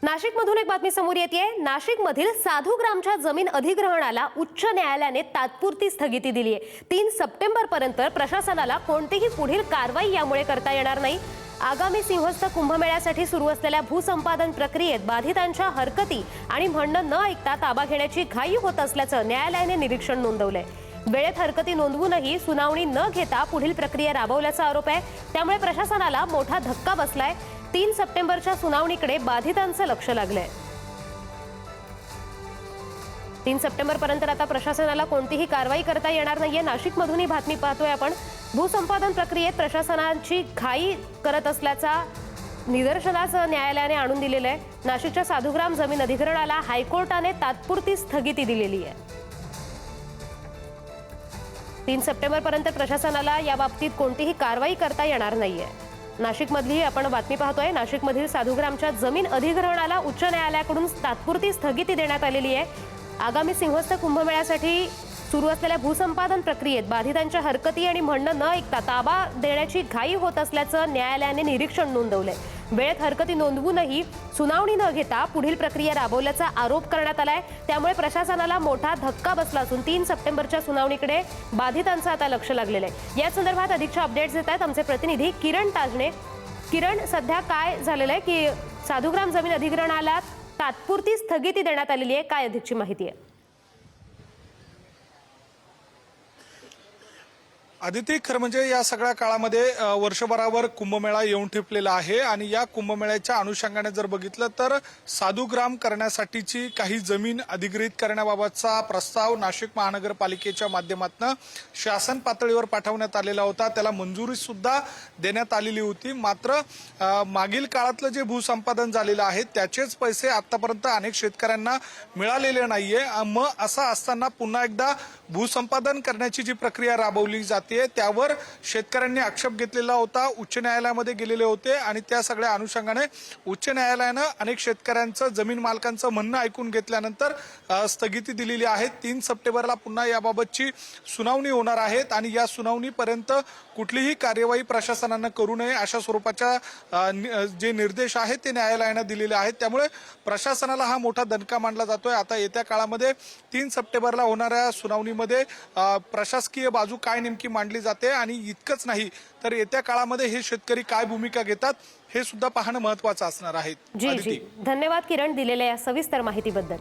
नाशिकमधून एक बातमी समोर येते। नाशिकमधील साधूग्रामच्या जमीन अधिग्रहणाला उच्च न्यायालयाने तात्पुरती स्थगिती दिली आहे। 3 सप्टेंबरपर्यंत प्रशासनाला कोणतीही पुढील कारवाई यामुळे करता येणार नाही। आगामी सिंहस्थ कुंभमेळ्यासाठी सुरू असलेल्या भूसंपादन प्रक्रियेत बाधितांच्या हरकती आणि म्हणणं न ऐकता ताबा घेण्याची घाई होत असल्याचं न्यायालयाने निरीक्षण नोंदवलंय। वेळेत हरकती नोंदवूनही सुनावणी न घेता पुढील प्रक्रिया राबवल्याचा आरोप आहे। त्यामुळे प्रशासनाला मोठा धक्का बसलाय। 3 सप्टेंबरच्या सुनावणीकडे बाधितांचं लक्ष लागलंय। 3 सप्टेंबरपर्यंत आता प्रशासनाला कोणतीही कारवाई करता येणार नाहीये। नाशिकमधून ही बातमी पाहतोय आपण। भूसंपादन प्रक्रियेत प्रशासनाची घाई करत असल्याचा निदर्शनास न्यायालयाने आणून दिलेलं आहे। नाशिकच्या साधूग्राम जमीन अधिग्रहणाला हायकोर्टाने तात्पुरती स्थगिती दिलेली आहे। 3 सप्टेंबरपर्यंत प्रशासनाला या बाबतीत कोणतीही कारवाई करता येणार नाहीये। नाशिकमधली आपण बातमी पाहतोय। नाशिकमधील साधूग्रामच्या जमीन अधिग्रहणाला उच्च न्यायालयाकडून तात्पुरती स्थगिती देण्यात आलेली आहे। आगामी सिंहस्थ कुंभमेळ्यासाठी सुरू असलेल्या भूसंपादन प्रक्रियेत बाधितांच्या हरकती आणि म्हणणं न ऐकता ताबा देण्याची घाई होत असल्याचं न्यायालयाने निरीक्षण नोंदवलंय। वेळेत हरकती नोंदवूनही सुनावणी न घेता पुढील प्रक्रिया राबवल्याचा आरोप करण्यात आलाय। त्यामुळे प्रशासनाला मोठा धक्का बसला असून 3 सप्टेंबरच्या सुनावणीकडे बाधितांचं आता लक्ष लागलेलं आहे। या संदर्भात अधिकच्या अपडेट्स देत आहेत आमचे प्रतिनिधी किरण ताजने। किरण, सध्या काय झालेलं आहे की साधूग्राम जमीन अधिग्रहणाला तात्पुरती स्थगिती देण्यात आलेली आहे, काय अधिकची माहिती आहे? आदिती, खरं म्हणजे या सगळ्या काळामध्ये वर्षभरावर कुंभमेळा येऊन ठेपलेला आहे आणि या कुंभमेळ्याच्या अनुषंगाने जर बघितलं तर साधूग्राम करण्यासाठीची काही जमीन अधिग्रहित करण्याबाबतचा प्रस्ताव नाशिक महानगरपालिकेच्या माध्यमातून शासन पातळीवर पाठवण्यात आलेला होता। त्याला मंजुरी सुद्धा देण्यात आलेली होती। मात्र मागील काळातलं जे भूसंपादन झालेलं आहे त्याचेच पैसे आतापर्यंत अनेक शेतकऱ्यांना मिळालेले नाहीये। मग असं असताना पुन्हा एकदा भूसंपादन करण्याची जी प्रक्रिया राबवली जाते त्यावर शेतकऱ्यांनी आक्षेप घेतलेला होता। उच्च न्यायालयामध्ये गेलेले होते आणि त्या सगळ्या अनुषंगाने उच्च न्यायालयानं अनेक शेतकऱ्यांचं, जमीन मालकांचं म्हणणं ऐकून घेतल्यानंतर स्थगिती दिलेली आहे। 3 सप्टेंबरला पुन्हा याबाबतची सुनावणी होणार आहे आणि या सुनावणीपर्यंत कुठलीही कार्यवाही प्रशासनानं करू नये अशा स्वरूपाच्या जे निर्देश आहेत ते न्यायालयानं दिलेले आहेत। त्यामुळे प्रशासनाला हा मोठा दणका मानला जातोय। आता येत्या काळामध्ये 3 सप्टेंबरला होणाऱ्या सुनावणीमध्ये प्रशासकीय बाजू काय नेमकी मांडली जाते आणि इतकंच नाही तर येत्या काळामध्ये हे शेतकरी काय भूमिका घेतात हे सुद्धा पाहणं महत्त्वाचं असणार आहे। जी, धन्यवाद किरण दिलेल्या या सविस्तर माहितीबद्दल।